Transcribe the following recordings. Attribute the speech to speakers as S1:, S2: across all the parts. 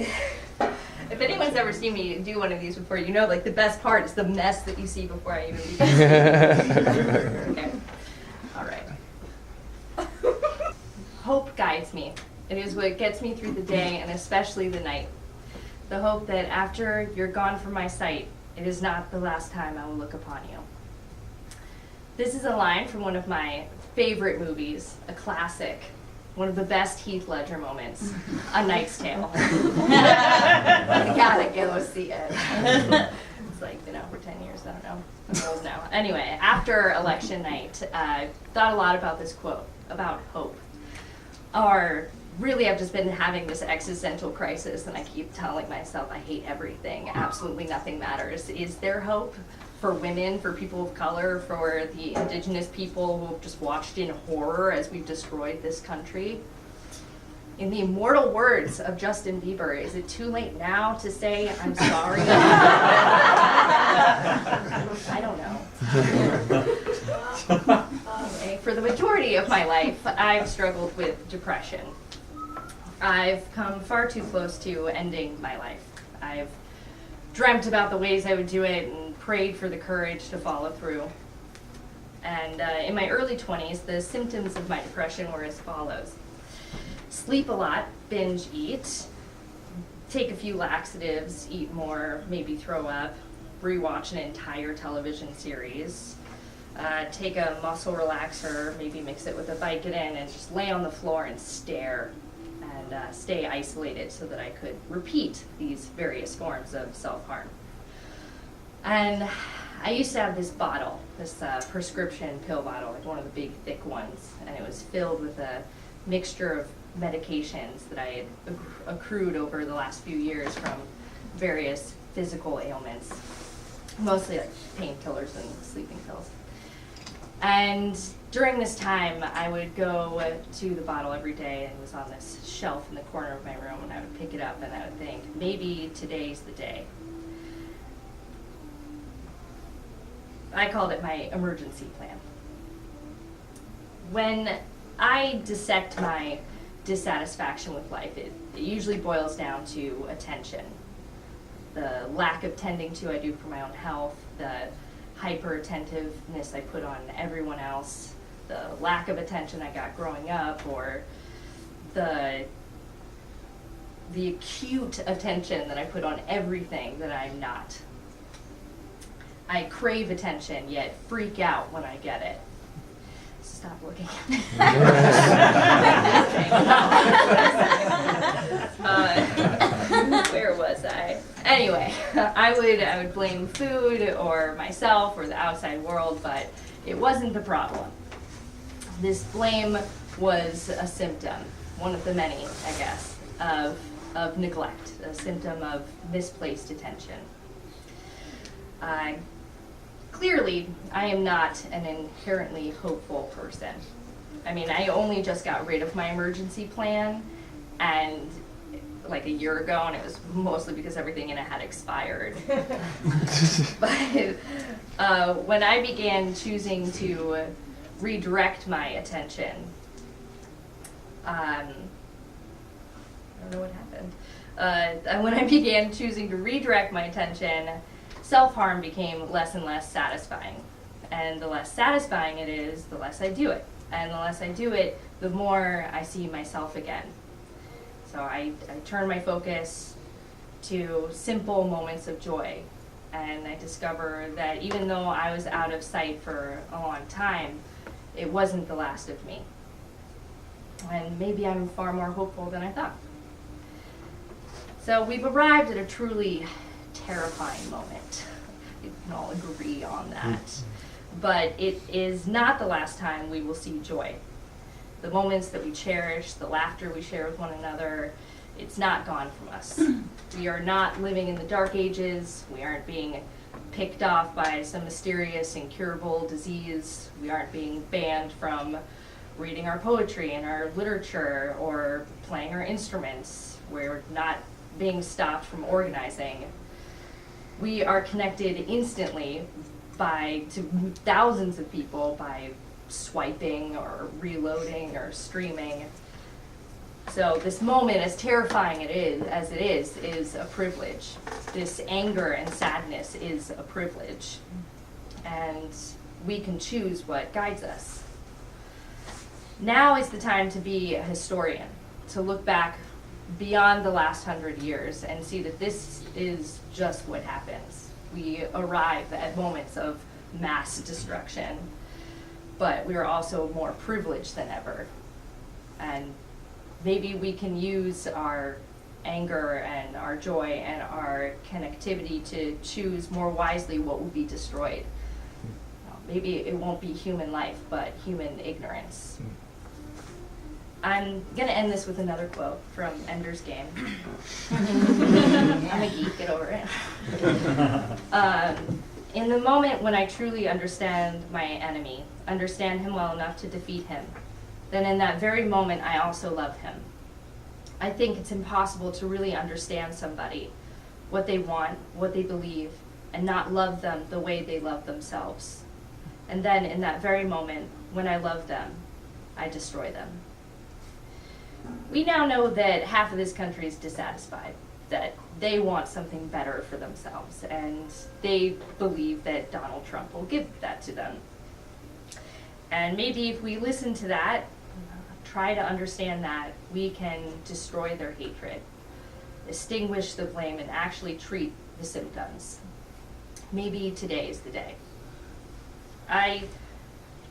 S1: if anyone's ever seen me do one of these before, you know, like, the best part is the mess that you see before I even begin. Okay. All right. Hope guides me. It is what gets me through the day, and especially the night. The hope that after you're gone from my sight, it is not the last time I will look upon you. This is a line from one of my favorite movies, a classic, one of the best Heath Ledger moments, A Knight's Tale. You gotta go see it. It's like been out for 10 years, I don't know. I'm old now. Anyway, after election night, I thought a lot about this quote, about hope. Or really, I've just been having this existential crisis, and I keep telling myself I hate everything. Absolutely nothing matters. Is there hope for women, for people of color, for the indigenous people who have just watched in horror as we've destroyed this country? In the immortal words of Justin Bieber, is it too late now to say I'm sorry? I don't know. Okay, for the majority of my life, I've struggled with depression. I've come far too close to ending my life. I've dreamt about the ways I would do it and prayed for the courage to follow through. And in my early 20s, the symptoms of my depression were as follows. Sleep a lot, binge eat, take a few laxatives, eat more, maybe throw up, rewatch an entire television series, take a muscle relaxer, maybe mix it with a Vicodin, and just lay on the floor and stare and stay isolated so that I could repeat these various forms of self-harm. And I used to have this bottle, this prescription pill bottle, like one of the big thick ones, and it was filled with a mixture of medications that I had accrued over the last few years from various physical ailments, mostly like painkillers and sleeping pills. And during this time, I would go to the bottle every day, and it was on this shelf in the corner of my room, and I would pick it up and I would think, maybe today's the day. I called it my emergency plan. When I dissect my dissatisfaction with life, it usually boils down to attention. The lack of tending to I do for my own health, the hyper-attentiveness I put on everyone else, the lack of attention I got growing up, or the acute attention that I put on everything that I'm not. I crave attention, yet freak out when I get it. Stop looking at me. Where was I? Anyway, I would blame food or myself or the outside world, but it wasn't the problem. This blame was a symptom, one of the many, I guess, of neglect, a symptom of misplaced attention. Clearly, I am not an inherently hopeful person. I mean, I only just got rid of my emergency plan, and like a year ago, and it was mostly because everything in it had expired. But when I began choosing to redirect my attention, I don't know what happened. When I began choosing to redirect my attention, self-harm became less and less satisfying. And the less satisfying it is, the less I do it. And the less I do it, the more I see myself again. So I turn my focus to simple moments of joy. And I discover that even though I was out of sight for a long time, it wasn't the last of me. And maybe I'm far more hopeful than I thought. So we've arrived at a truly terrifying moment. We can all agree on that. But it is not the last time we will see joy. The moments that we cherish, the laughter we share with one another, it's not gone from us. We are not living in the dark ages. We aren't being picked off by some mysterious incurable disease. We aren't being banned from reading our poetry and our literature or playing our instruments. We're not being stopped from organizing. We are connected instantly to thousands of people by swiping or reloading or streaming. So this moment, as terrifying as it is a privilege. This anger and sadness is a privilege. And we can choose what guides us. Now is the time to be a historian, to look back beyond the last 100 years and see that this is just what happens. We arrive at moments of mass destruction, but we are also more privileged than ever. And maybe we can use our anger and our joy and our connectivity to choose more wisely what will be destroyed. Maybe it won't be human life, but human ignorance. I'm going to end this with another quote from Ender's Game. I'm a geek, get over it. In the moment when I truly understand my enemy, understand him well enough to defeat him, then in that very moment I also love him. I think it's impossible to really understand somebody, what they want, what they believe, and not love them the way they love themselves. And then in that very moment, when I love them, I destroy them. We now know that half of this country is dissatisfied, that they want something better for themselves, and they believe that Donald Trump will give that to them. And maybe if we listen to that, try to understand that, we can destroy their hatred, extinguish the blame, and actually treat the symptoms. Maybe today is the day. I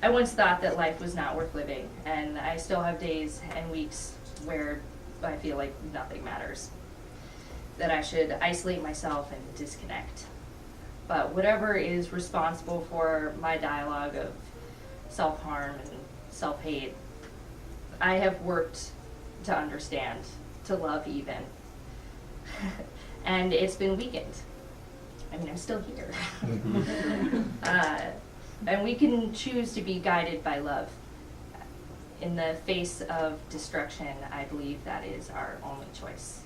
S1: once thought that life was not worth living, and I still have days and weeks where I feel like nothing matters, that I should isolate myself and disconnect. But whatever is responsible for my dialogue of self-harm and self-hate, I have worked to understand, to love even. And it's been weakened. I mean, I'm still here. And we can choose to be guided by love. In the face of destruction, I believe that is our only choice.